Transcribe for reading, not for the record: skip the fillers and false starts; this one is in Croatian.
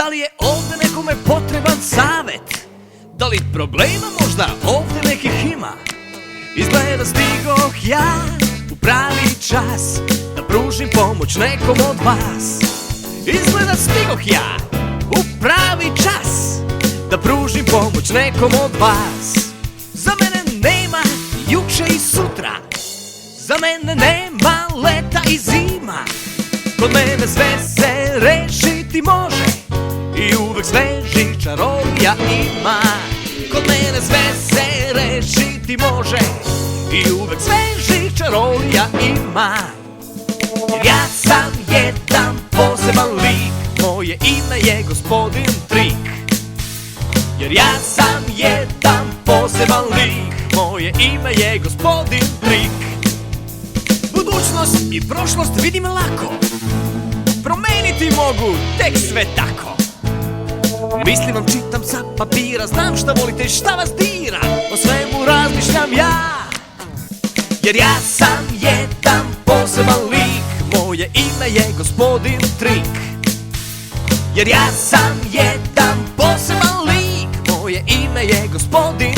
Da li je ovdje nekome potreban savjet? Da li problema možda ovdje nekih ima? Izgleda stigoh ja u pravi čas da pružim pomoć nekom od vas. Izgleda stigoh ja u pravi čas da pružim pomoć nekom od vas. Za mene nema juče i sutra, za mene nema leta i zima. Kod mene sve se rešiti može i uvek sveži čarolija ima. Kod mene sve se rešiti može i uvek sveži čarolija ima. Jer ja sam jedan poseban lik, moje ime je Gospodin Trik. Jer ja sam jedan poseban lik, moje ime je Gospodin Trik. Budućnost i prošlost vidim lako, promeniti mogu tek sve tako. Misli vam čitam sa papira, znam šta volite i šta vas dira, o svemu razmišljam ja. Jer ja sam jedan poseban lik, moje ime je Gospodin Trik. Jer ja sam jedan poseban lik, moje ime je Gospodin